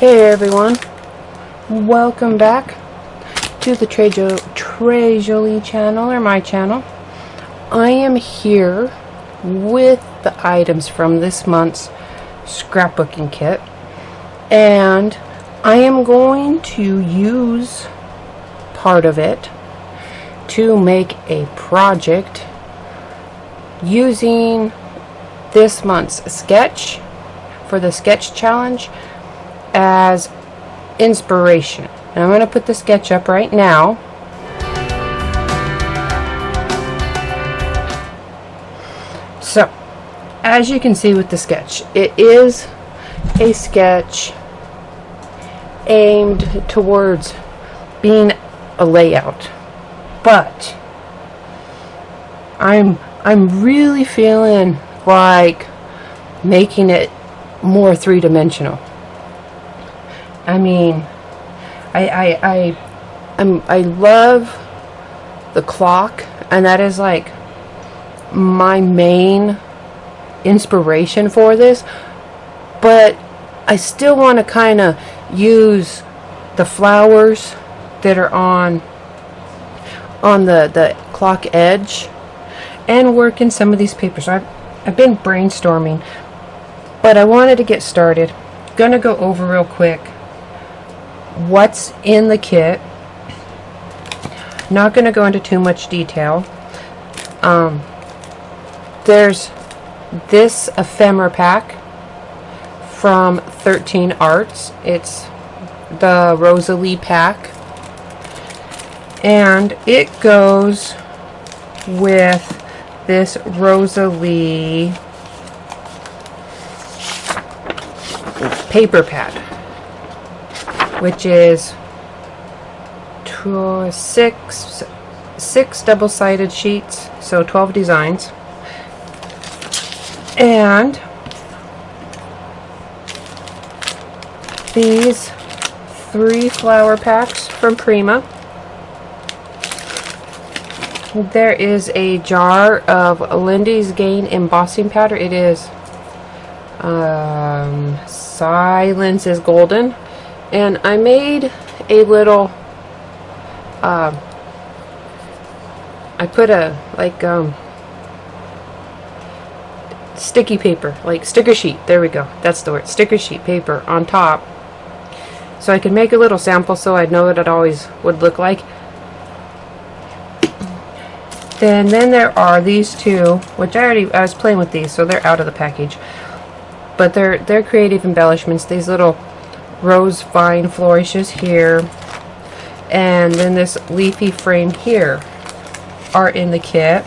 Hey everyone, welcome back to the Tres Jolie channel, or my channel. I am here with the items from this month's scrapbooking kit, and I am going to use part of it to make a project using this month's sketch for the sketch challenge as inspiration. And I'm going to put the sketch up right now. So, as you can see with the sketch, it is a sketch aimed towards being a layout, but I'm really feeling like making it more three-dimensional. I mean, I love the clock, and that is like my main inspiration for this, but I still want to kind of use the flowers that are on the clock edge and work in some of these papers. So I've been brainstorming, but I wanted to get started. Gonna go over real quick what's in the kit. Not going to go into too much detail. There's this ephemera pack from 13 Arts. It's the Rosalie pack, and it goes with this Rosalie paper pad, which is six double-sided sheets, so 12 designs, and these 3 flower packs from Prima. There is a jar of Lindy's Gain embossing powder. It is Silence is Golden. And I made a little, I put a, sticky paper, like sticker sheet, there we go, that's the word, sticker sheet paper on top, so I could make a little sample so I'd know what it always would look like. And then there are these two, which I was playing with these, so they're out of the package, but they're creative embellishments. These little rose vine flourishes here, and then this leafy frame here are in the kit.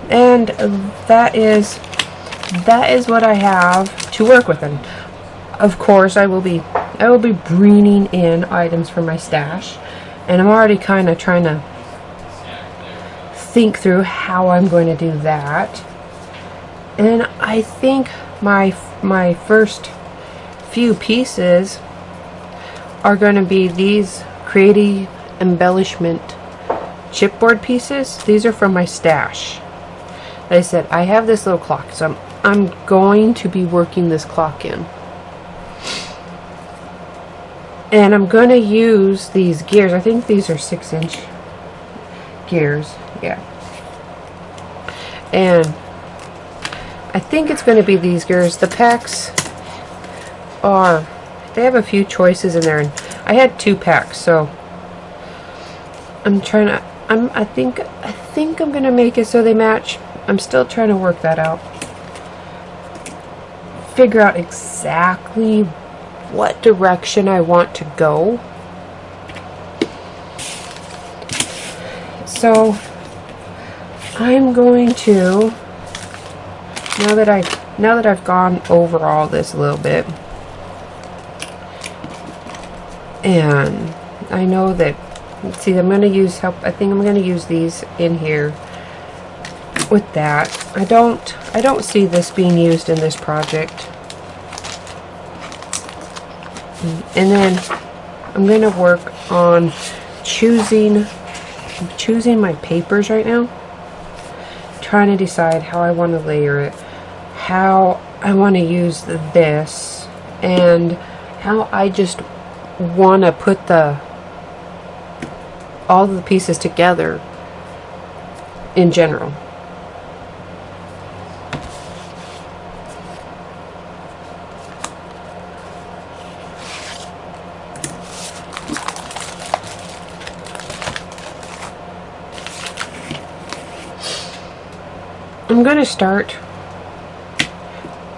And that is what I have to work with. And of course I will be bringing in items from my stash, and I'm already kind of trying to think through how I'm going to do that. And I think my first few pieces are going to be these creative embellishment chipboard pieces. These are from my stash. Like I said, I have this little clock, so I'm going to be working this clock in. And I'm going to use these gears. I think these are 6-inch gears. Yeah. And I think it's going to be these gears. The packs they have a few choices in there, and I had 2 packs, so I think I'm going to make it so they match. I'm still trying to work that out. Figure out exactly what direction I want to go. So I'm going to, now that I've gone over all this a little bit, and I know that, let's see, I'm going to use I think I'm going to use these in here with that. I don't see this being used in this project. And then I'm going to work on choosing my papers right now. trying to decide how I want to layer it, how I want to use this, and how I just want to put all the pieces together in general.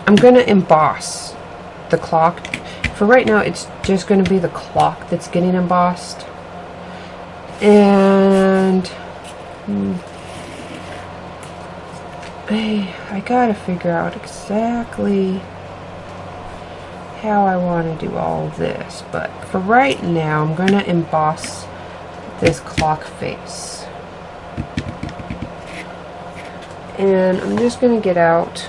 I'm going to emboss the clock. For right now, it's just going to be the clock that's getting embossed. And I gotta figure out exactly how I want to do all of this. But for right now, I'm going to emboss this clock face. And I'm just going to get out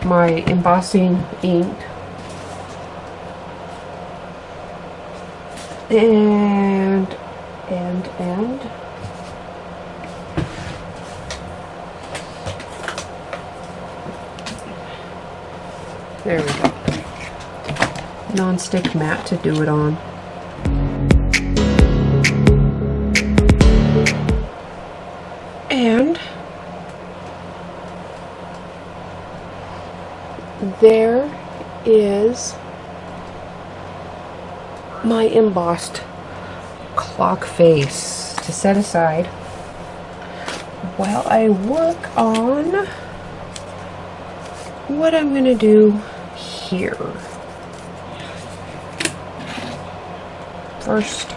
my embossing ink, and there we go, non-stick mat to do it on. And there is my embossed clock face to set aside while I work on what I'm going to do here. First,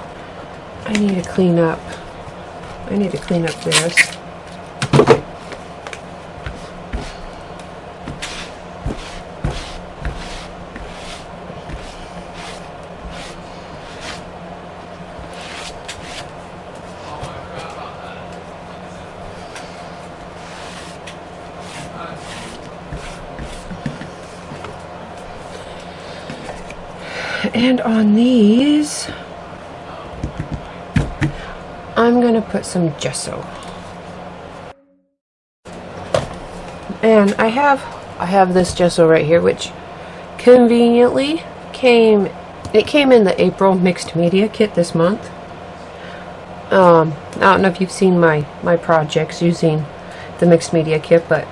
I need to clean up this. And on these, I'm going to put some gesso. And I have this gesso right here, which conveniently came in the April mixed media kit this month. I don't know if you've seen my projects using the mixed media kit, but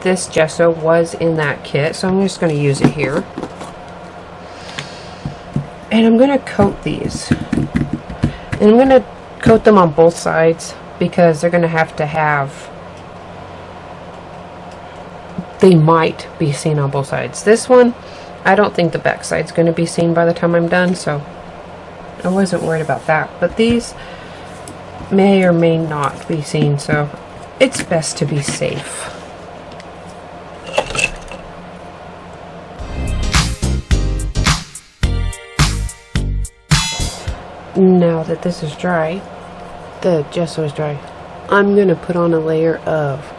this gesso was in that kit, so I'm just going to use it here. And I'm going to coat these. And I'm going to coat them on both sides because they're going to have, they might be seen on both sides. This one, I don't think the back side's going to be seen by the time I'm done, so I wasn't worried about that. But these may or may not be seen, so it's best to be safe. Now that this is dry, the gesso is dry, I'm going to put on a layer of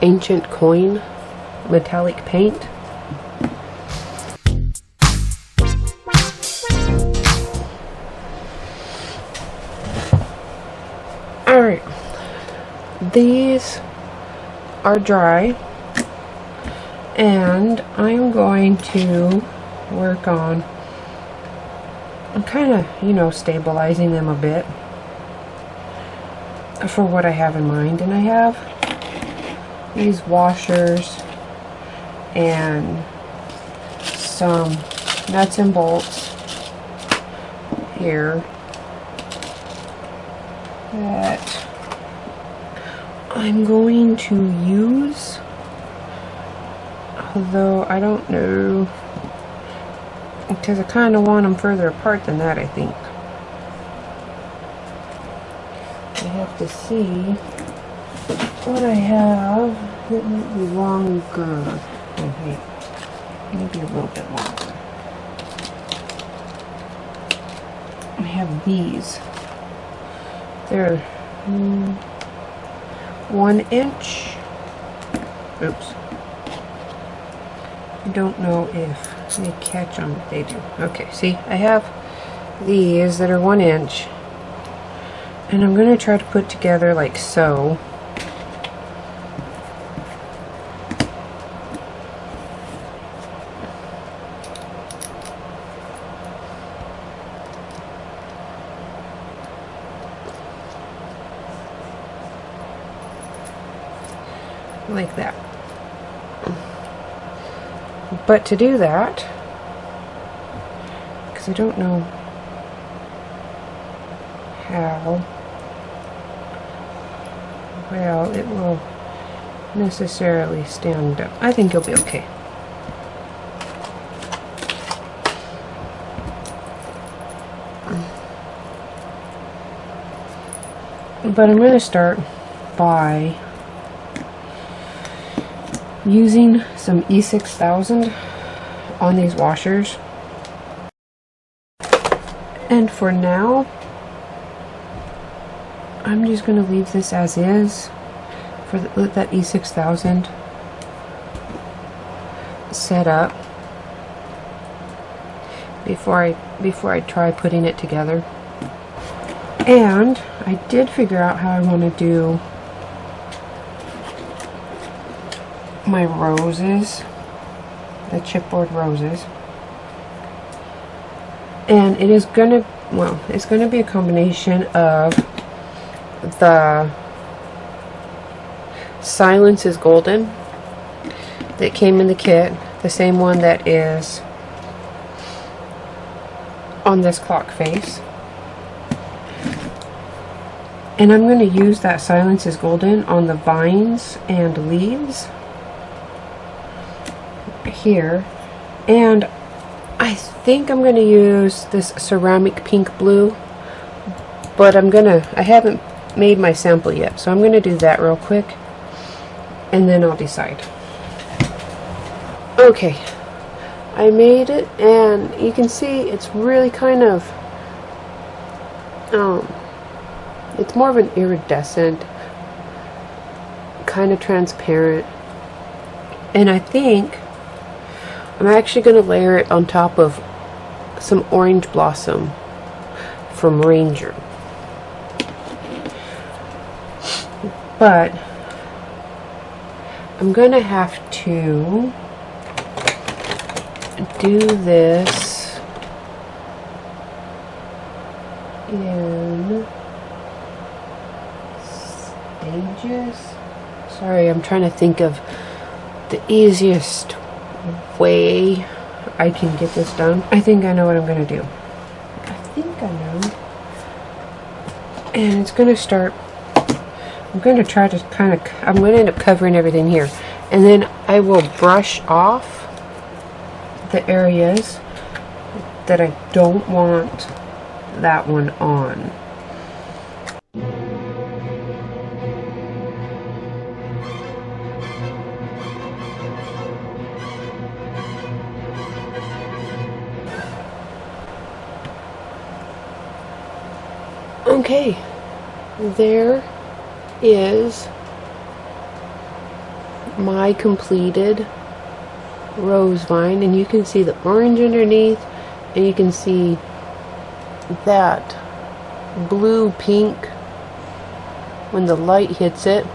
ancient coin metallic paint. Alright, these are dry, and I'm going to work on, I'm kind of, stabilizing them a bit for what I have in mind. And I have these washers and some nuts and bolts here that I'm going to use, although I don't know, because I kind of want them further apart than that, I think. I have to see what I have. It might be longer. Okay, maybe a little bit longer. I have these. They're 1 inch. Oops. I don't know if they catch on. They do. Okay, see, I have these that are 1 inch, And I'm going to try to put together like so. Like that. But to do that, because I don't know how well it will necessarily stand up. I think it'll be okay. But I'm going to start by using some E6000 on these washers. And for now, I'm just going to leave this as is for let that E6000 set up before I try putting it together. And I did figure out how I want to do my roses, the chipboard roses. And it is gonna, well, it's gonna be a combination of the Silence is Golden that came in the kit, the same one that is on this clock face. And I'm going to use that Silence is Golden on the vines and leaves here. And I think I'm going to use this ceramic pink blue, but I haven't made my sample yet, so I'm going to do that real quick and then I'll decide. Okay, I made it, and you can see it's really kind of it's more of an iridescent, kind of transparent, and I think I'm actually going to layer it on top of some orange blossom from Ranger. But I'm going to have to do this in stages. Sorry, I'm trying to think of the easiest way I can get this done. I think I know what I'm going to do. I think I know. And it's going to start, I'm going to try to I'm going to end up covering everything here. And then I will brush off the areas that I don't want that one on. Okay, there is my completed rose vine, and you can see the orange underneath, and you can see that blue pink when the light hits it.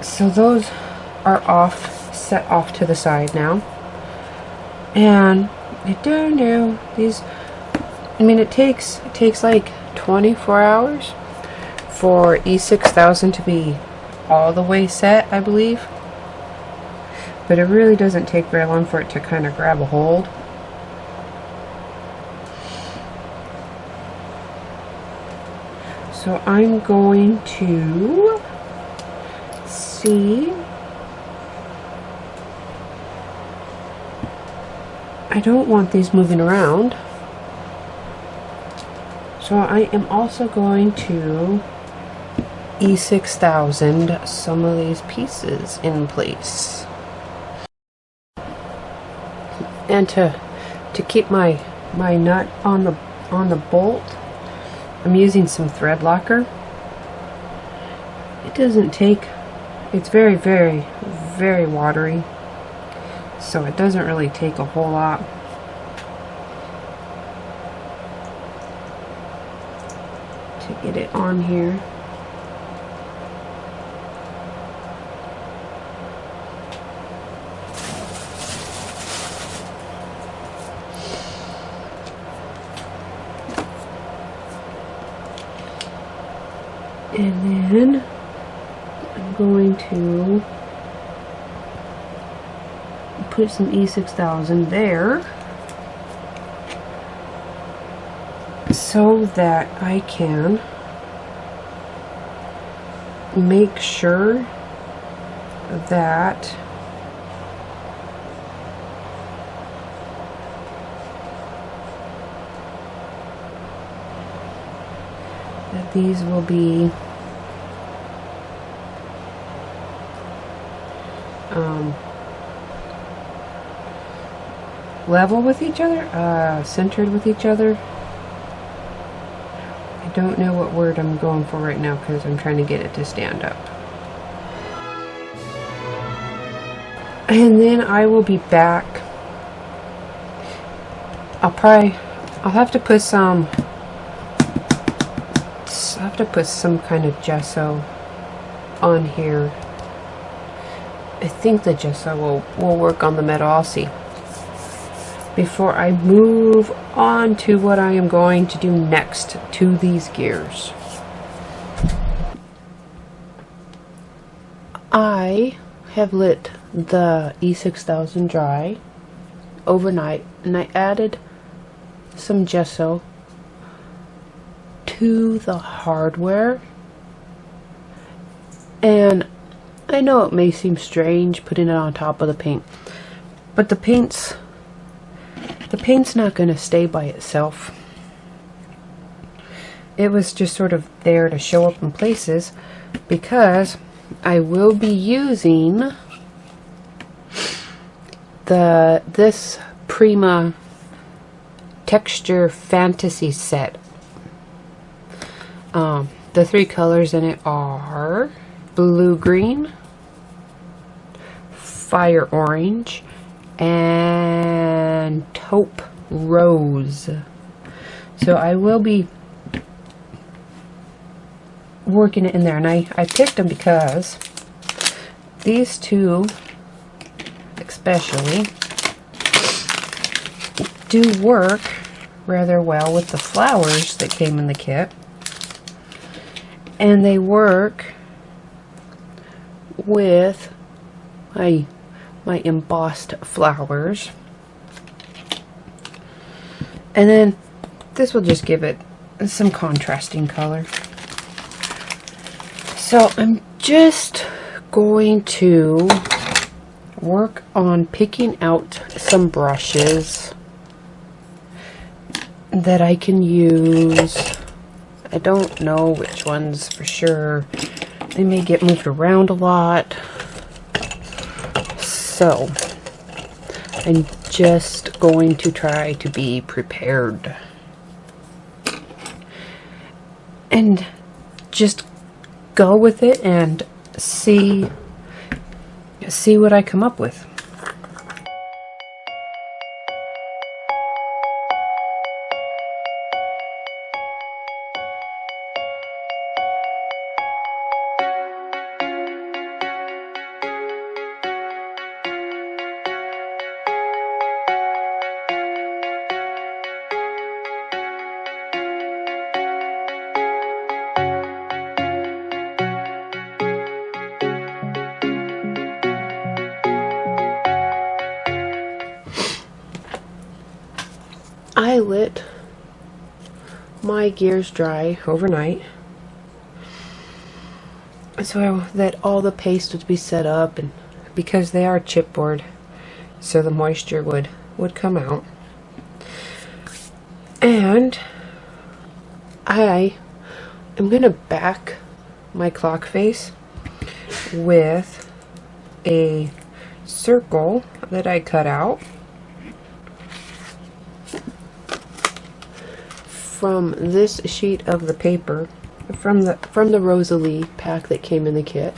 So those are set off to the side now. And I don't know, these, I mean, it takes like 24 hours for E6000 to be all the way set, I believe. But it really doesn't take very long for it to kind of grab a hold. So I'm going to see. I don't want these moving around. So I am also going to E6000 some of these pieces in place. And to keep my nut on the bolt, I'm using some thread locker. It doesn't take, it's very, very, very watery, so it doesn't really take a whole lot. to get it on here. And then I'm going to put some E6000 there so that I can make sure that these will be level with each other, centered with each other. I don't know what word I'm going for right now because I'm trying to get it to stand up. And then I will be back. I'll have to put some kind of gesso on here. I think the gesso will work on the metal. I'll see. Before I move on to what I am going to do next to these gears. I have lit the E6000 dry overnight, and I added some gesso to the hardware. And I know it may seem strange putting it on top of the paint, but the paint's not going to stay by itself. It was just sort of there to show up in places because I will be using this Prima texture fantasy set. The three colors in it are blue green, fire orange, and taupe rose. So I will be working it in there, and I picked them because these two especially do work rather well with the flowers that came in the kit, and they work with my embossed flowers. And then this will just give it some contrasting color. So I'm just going to work on picking out some brushes that I can use. I don't know which ones for sure. They may get moved around a lot. So I'm just going to try to be prepared and just go with it and see what I come up with. I lit my gears dry overnight so that all the paste would be set up, and because they are chipboard, so the moisture would come out. And I am going to back my clock face with a circle that I cut out from this sheet of the paper from the Rosalie pack that came in the kit.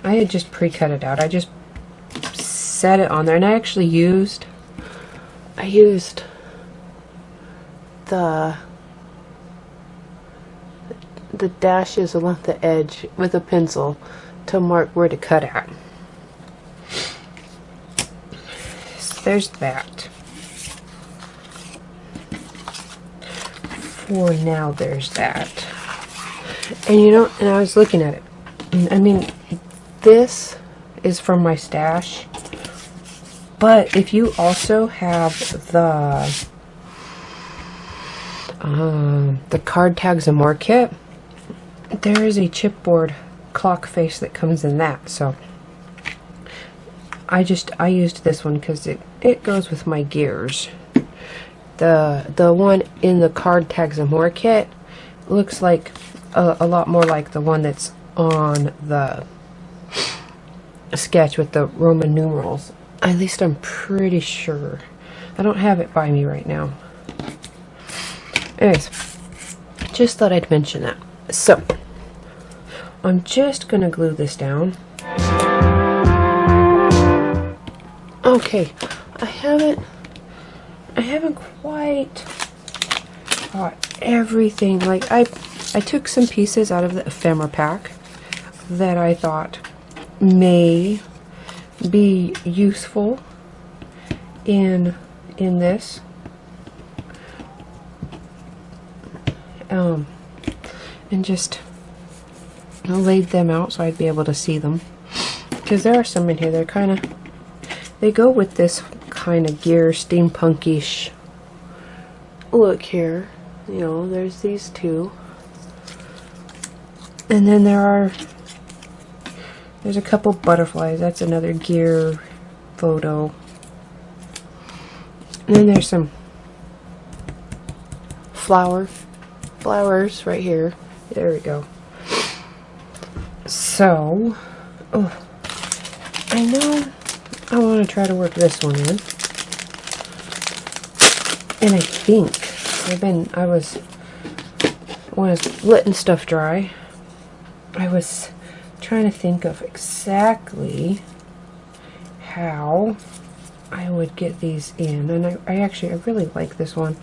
I had just pre-cut it out. I just set it on there, and I actually used the the dashes along the edge with a pencil to mark where to cut at. So there's that. For now, there's that. And you know, and I was looking at it. I mean, this is from my stash. But if you also have the card tags and more kit, there is a chipboard clock face that comes in that. So I used this one because it goes with my gears. The one in the card tags and more kit looks like a lot more like the one that's on the sketch with the Roman numerals. At least I'm pretty sure. I don't have it by me right now. Anyways, just thought I'd mention that. So, I'm just gonna glue this down. Okay, I haven't quite got everything. Like, I took some pieces out of the ephemera pack that I thought may be useful in this. And just laid them out so I'd be able to see them, because there are some in here that they go with this kind of gear steampunkish look here. You know, there's these two, and then there's a couple butterflies. That's another gear photo. And then there's some flowers right here. There we go. So, I know I want to try to work this one in. And I think when I was letting stuff dry, I was trying to think of exactly how I would get these in. And I really like this one.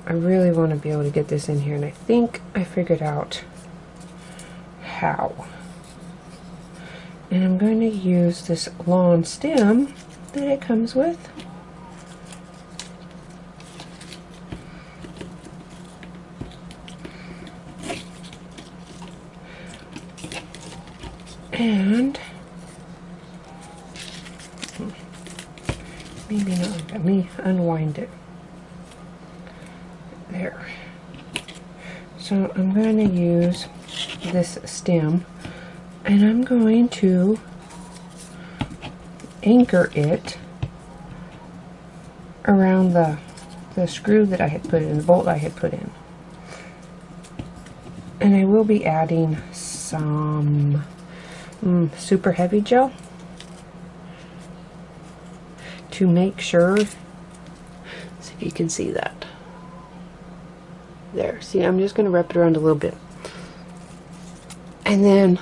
I really want to be able to get this in here, and I think I figured out how. And I'm going to use this lawn stem that it comes with. And maybe not. Let me unwind it. There. So I'm going to use this stem, and I'm going to anchor it around the screw that I had put in, the bolt I had put in. And I will be adding some super heavy gel to make sure. See if you can see that. There. See, I'm just going to wrap it around a little bit. And then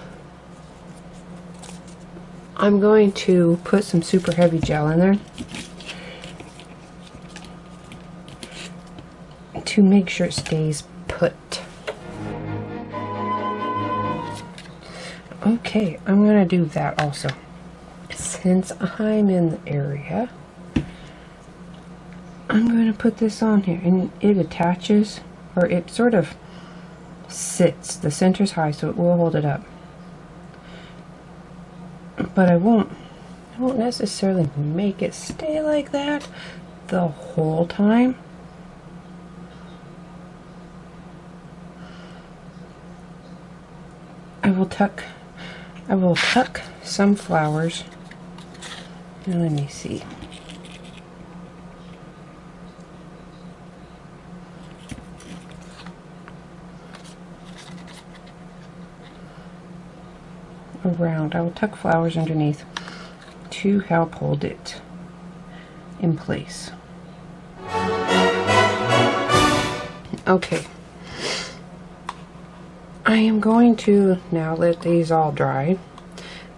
I'm going to put some super heavy gel in there to make sure it stays put. Okay, I'm going to do that also. Since I'm in the area, I'm going to put this on here, and it attaches, or it sort of sits. The center's high, so it will hold it up. But I won't necessarily make it stay like that the whole time. I will tuck some flowers. Now let me see. Around. I will tuck flowers underneath to help hold it in place. Okay. I am going to now let these all dry.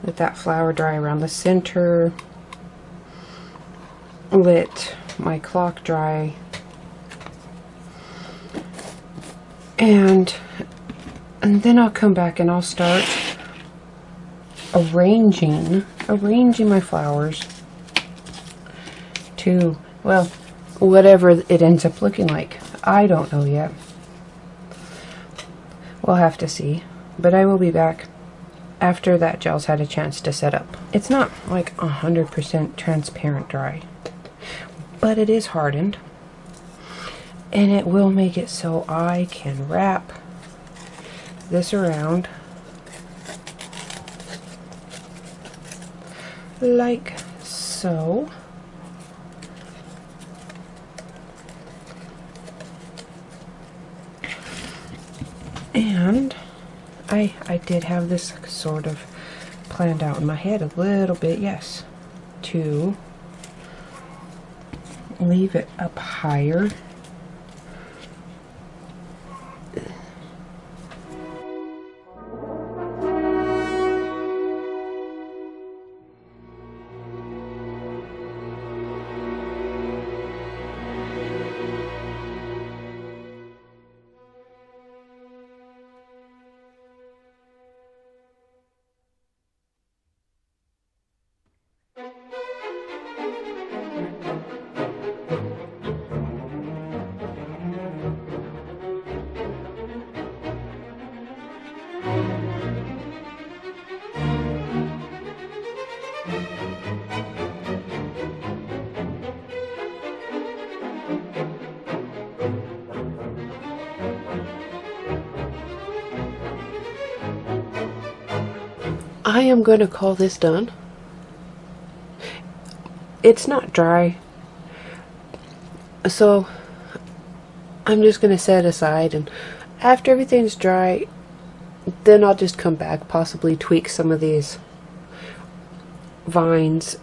Let that flower dry around the center. Let my clock dry. And And then I'll come back and I'll start arranging my flowers to, well, whatever it ends up looking like. I don't know yet. We'll have to see. But I will be back after that gel's had a chance to set up. It's not like 100% transparent dry, but it is hardened. And it will make it so I can wrap this around like so. And I did have this sort of planned out in my head a little bit, yes, to leave it up higher. I am going to call this done. It's not dry, so I'm just going to set it aside, and after everything's dry, then I'll just come back, possibly tweak some of these vines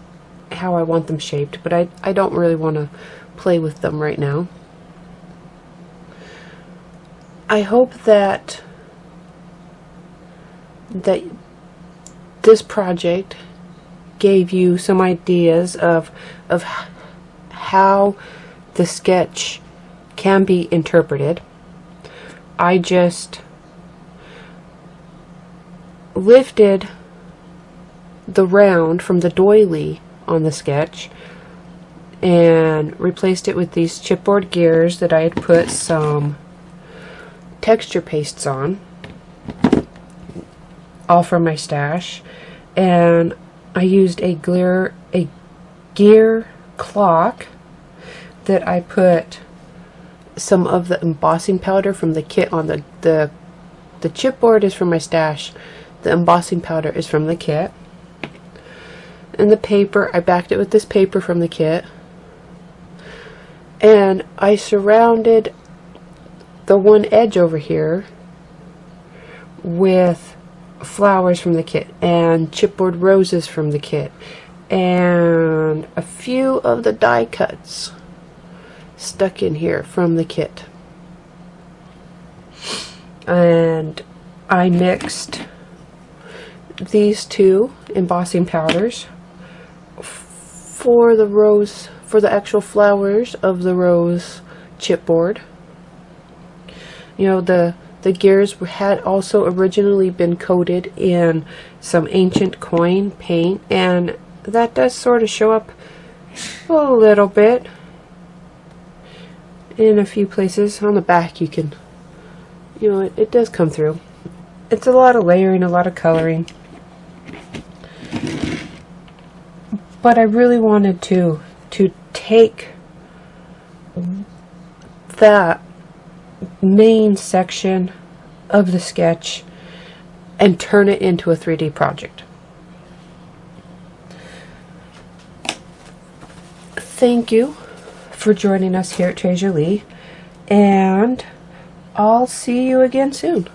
how I want them shaped, but I don't really want to play with them right now. I hope that this project gave you some ideas of how the sketch can be interpreted. I just lifted the round from the doily on the sketch and replaced it with these chipboard gears that I had put some texture pastes on, all from my stash, and I used a gear clock that I put some of the embossing powder from the kit on. The chipboard is from my stash, the embossing powder is from the kit, and the paper, I backed it with this paper from the kit, and I surrounded the one edge over here with flowers from the kit and chipboard roses from the kit and a few of the die cuts stuck in here from the kit. And I mixed these two embossing powders for the rose, for the actual flowers of the rose chipboard. You know, the gears had also originally been coated in some ancient coin paint, and that does sort of show up a little bit in a few places. On the back you can, you know, it does come through. It's a lot of layering, a lot of coloring, but I really wanted to take that main section of the sketch and turn it into a 3D project. Thank you for joining us here at Tres Jolie, and I'll see you again soon.